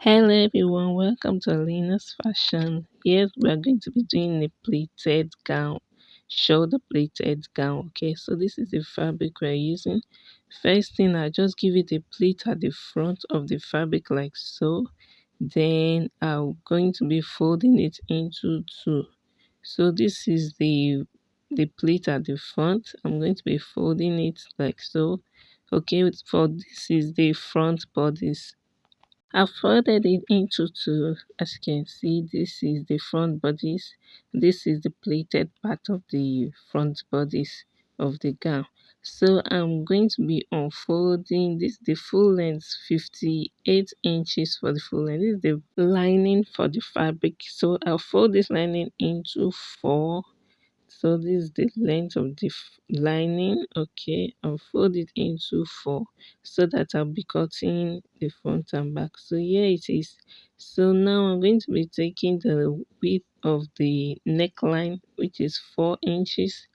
Hello everyone, welcome to Alina's fashion. Yes, we are going to be doing a pleated gown, shoulder pleated gown. Okay, so this is the fabric we're using. First thing, I just give it a pleat at the front of the fabric like so. Then I'm going to be folding it into two. So this is the pleat at the front. I'm going to be folding it like so. Okay, for this is the front bodice. I've folded it into two. As you can see, this is the front bodice. This is the pleated part of the front bodice of the gown. So I'm going to be unfolding this the full length, 58 inches for the full length. This is the lining for the fabric. So I'll fold this lining into four. So this is the length of the lining. Okay, I'll fold it into four so that I'll be cutting the front and back. So here it is. So now I'm going to be taking the width of the neckline, which is 4 inches,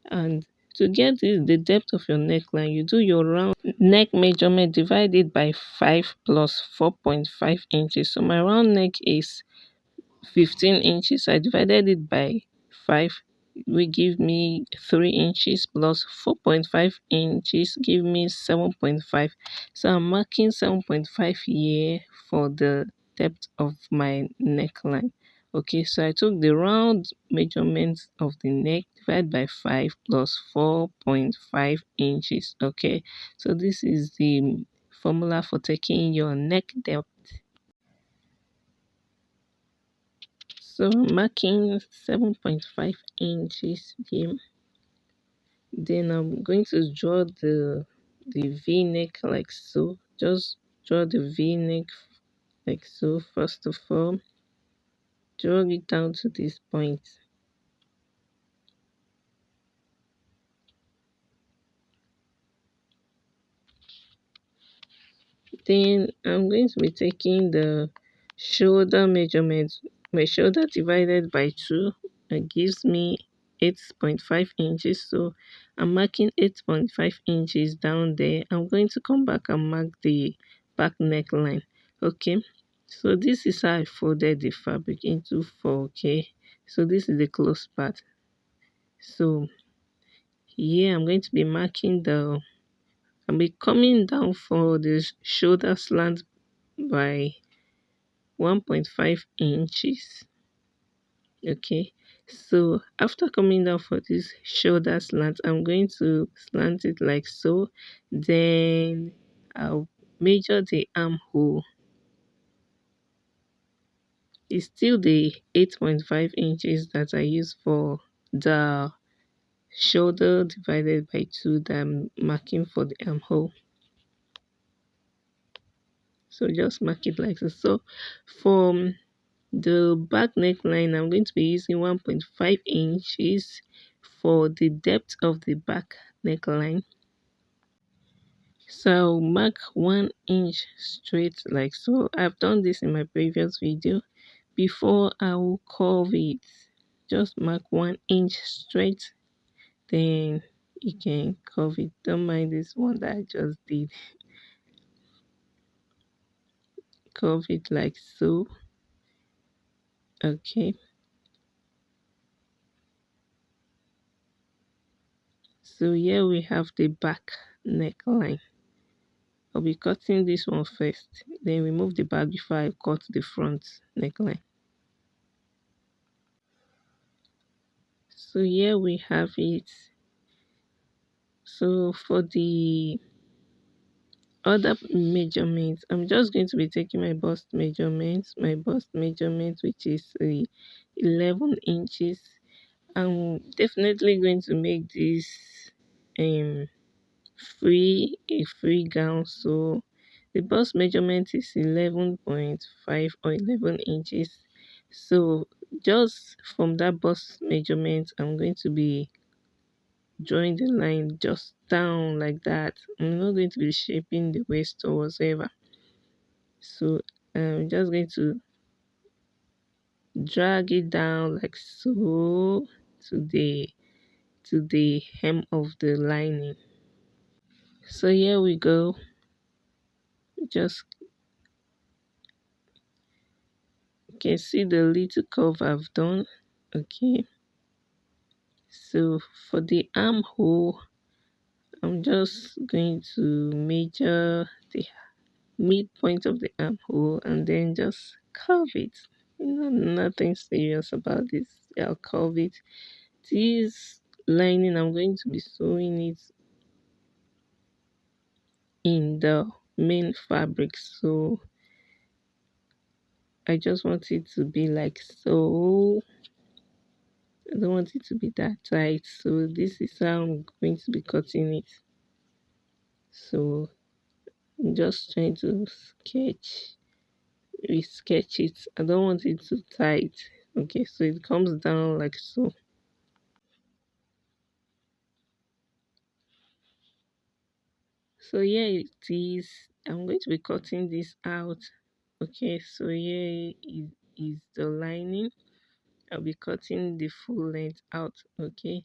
and to get the depth of your neckline, you do your round neck measurement, divide it by 5 plus 4.5 inches. So my round neck is 15 inches. I divided it by 5, will give me 3 inches plus 4.5 inches give me 7.5. So I'm marking 7.5 here for the depth of my neckline. Okay, so I took the round measurement of the neck, divided by 5 plus 4.5 inches. Okay, so this is the formula for taking your neck depth. So I'm marking 7.5 inches here. Then I'm going to draw the V-neck like so. Just draw the V-neck like so. First of all, draw it down to this point. Then I'm going to be taking the shoulder measurement. My shoulder divided by 2, it gives me 8.5 inches. So I'm marking 8.5 inches down there. I'm going to come back and mark the back neckline. Okay, so this is how I folded the fabric into four. Okay, so this is the close part. So here I'm going to be marking I'll be coming down for the shoulder slant by 1.5 inches. Okay, so after coming down for this shoulder slant, I'm going to slant it like so. Then I'll measure the armhole. It's still the 8.5 inches that I use for the shoulder divided by 2 that I'm marking for the armhole. So just mark it like so. So for the back neckline, I'm going to be using 1.5 inches for the depth of the back neckline. So I'll mark 1 inch straight like so. I've done this in my previous video. Before I will curve it, just mark 1 inch straight, then you can curve it. Don't mind this one that I just did. Curve it like so. Okay, so here we have the back neckline. I'll be cutting this one first, then remove the back before I cut the front neckline. So here we have it. So for the other measurements, I'm just going to be taking my bust measurements, which is 11 inches. I'm definitely going to make this um a free gown. So the bust measurement is 11.5 or 11 inches. So just from that bust measurement, I'm going to be drawing the line just down like that. I'm not going to be shaping the waist or whatever. So I'm just going to drag it down like so to the hem of the lining. So here we go. Just You can see the little curve I've done. Okay, so for the armhole, I'm just going to measure the midpoint of the armhole and then just curve it. Nothing serious about this. I'll curve it. This lining, I'm going to be sewing it in the main fabric, so I just want it to be like so. I don't want it to be that tight, so this is how I'm going to be cutting it. So I'm just trying to sketch it. I don't want it too tight. Okay, so it comes down like so. So here it is. I'm going to be cutting this out. Okay, so here is the lining. I'll be cutting the full length out. Okay,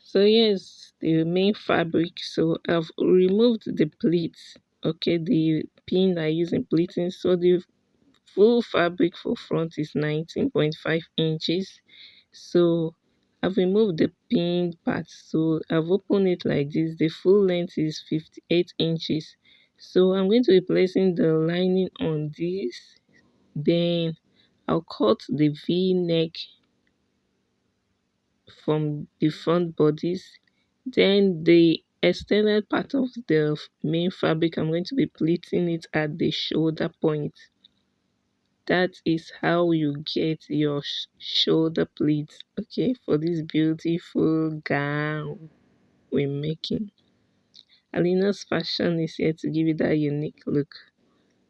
so here's the main fabric. So I've removed the pleats. Okay, the pin I use in pleating. So the full fabric for front is 19.5 inches. So I've removed the pinned part. So I've opened it like this. The full length is 58 inches. So I'm going to be placing the lining on this. Then I'll cut the V-neck from the front bodies. Then the extended part of the main fabric, I'm going to be pleating it at the shoulder point. That is how you get your shoulder pleats, okay, for this beautiful gown we're making. Alina's fashion is here to give you that unique look.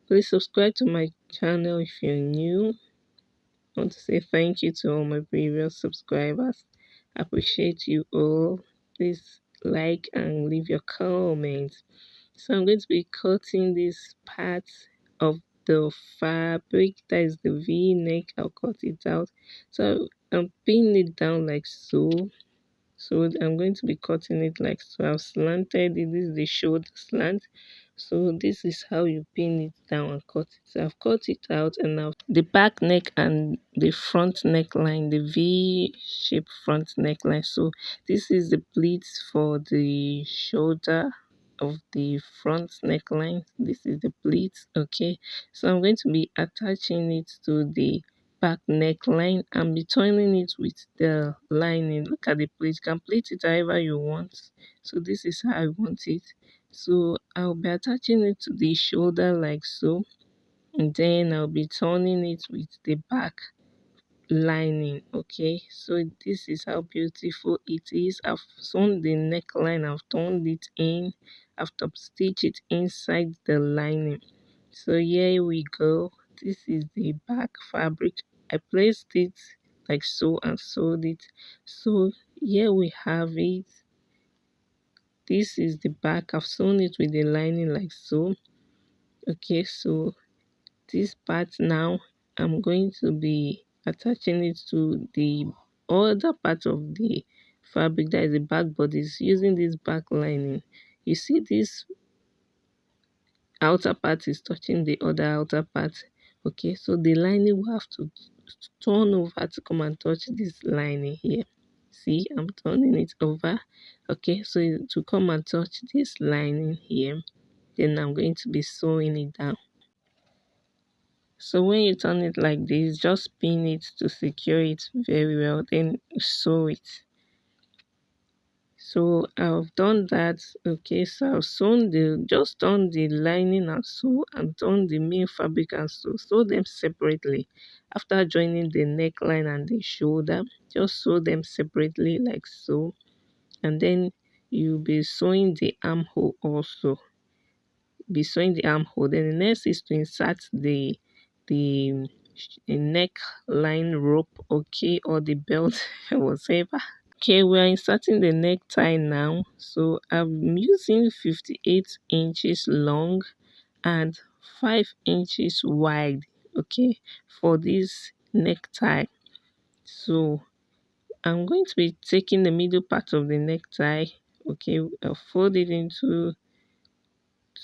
Please subscribe to my channel if you're new. I want to say thank you to all my previous subscribers. I appreciate you all. Please like and leave your comments. So I'm going to be cutting this part of the fabric, that is the V-neck. I'll cut it out. So I'm pinning it down like so. So I'm going to be cutting it like so. I've slanted it. This is the shoulder slant. So this is how you pin it down and cut it. So I've cut it out, and now the back neck and the front neckline, the V-shaped front neckline. So this is the pleats for the shoulder of the front neckline. This is the pleats. Okay, so I'm going to be attaching it to the back neckline and be turning it with the lining. Look at the pleat. You can pleat it however you want. So this is how I want it. So I'll be attaching it to the shoulder like so, and then I'll be turning it with the back lining. Okay, so this is how beautiful it is. I've sewn the neckline, I've turned it in, I've top stitched it inside the lining. So here we go. This is the back fabric. I placed it like so and sewed it. So here we have it. This is the back. I've sewn it with the lining like so. Okay, so this part now, I'm going to be attaching it to the other part of the fabric, that is the back bodies, using this back lining. You see this outer part is touching the other outer part. Okay, so the lining will have to turn over to come and touch this lining here. See, I'm turning it over. Okay, so to come and touch this lining here, then I'm going to be sewing it down. So when you turn it like this, just pin it to secure it very well, then sew it. So I've done that. Okay, so I've sewn just done the lining and sew, and done the main fabric and sew them separately. After joining the neckline and the shoulder, just sew them separately like so, and then you'll be sewing the armhole also. Be sewing the armhole. Then the next is to insert the neckline rope, okay, or the belt, whatever. Okay, we are inserting the necktie now. So I'm using 58 inches long and 5 inches wide, okay, for this necktie. So I'm going to be taking the middle part of the necktie, okay, I'll fold it into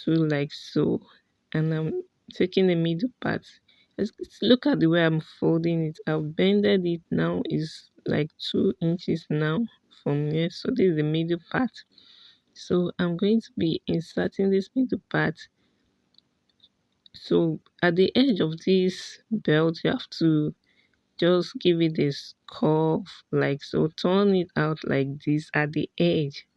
two like so, and I'm taking the middle part, Look at the way I'm folding it. I've bended it now is like 2 inches now from here. So this is the middle part. So I'm going to be inserting this middle part. So at the edge of this belt, you have to just give it this curve like so. Turn it out like this at the edge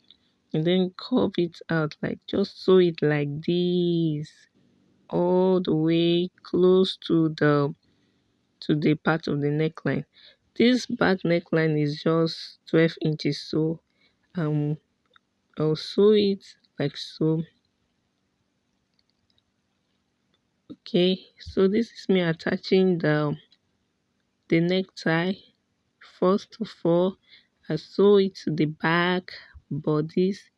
and then curve it out like just sew it like this all the way close to the part of the neckline. This back neckline is just 12 inches, so um I'll sew it like so. Okay, so this is me attaching the necktie. First of all, I sew it to the back bodice.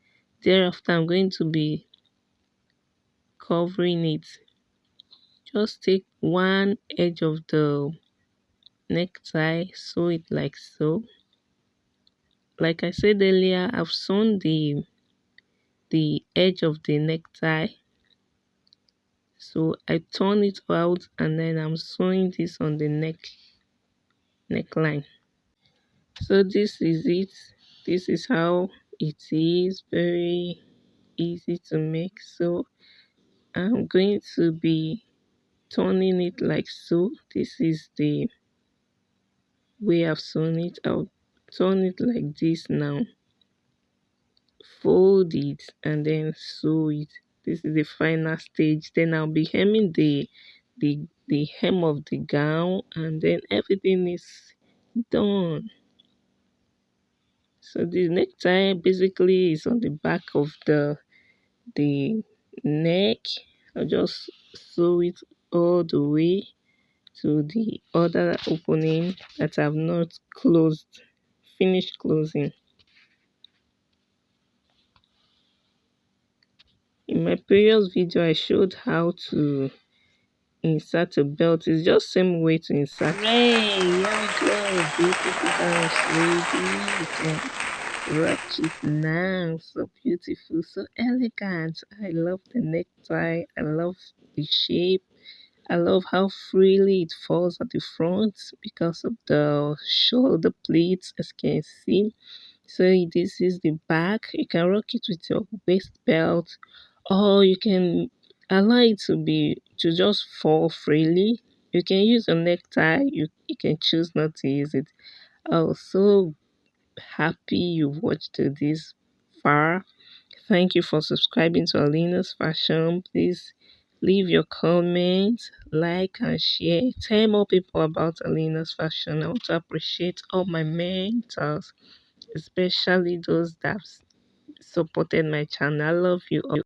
Thereafter, I'm going to be covering it. Just take one edge of the necktie, sew it like so. Like I said earlier, I've sewn the edge of the necktie. So I turn it out and then I'm sewing this on the neckline. So this is it. This is how it is. Very easy to make. So I'm going to be turning it like so. This is the way I've sewn it. I'll turn it like this now. Fold it and then sew it. This is the final stage. Then I'll be hemming the hem of the gown and then everything is done. So the necktie basically is on the back of the neck. I'll just sew it all the way to the other opening that I've not closed, finished closing. In my previous video, I showed how to insert a belt. It's just same way to insert. Hooray! Here we go. Beautiful dance, lady. You can rock it now. So beautiful, so elegant. I love the necktie. I love the shape. I love how freely it falls at the front because of the shoulder pleats, as you can see. So this is the back. You can rock it with your waist belt, or you can allow it to just fall freely. You can use a necktie. You can choose not to use it. Oh, so happy you watched this far. Thank you for subscribing to Alina's Fashion. Please leave your comments, like and share. Tell more people about Alina's Fashion. I want to appreciate all my mentors, especially those that supported my channel. I love you all.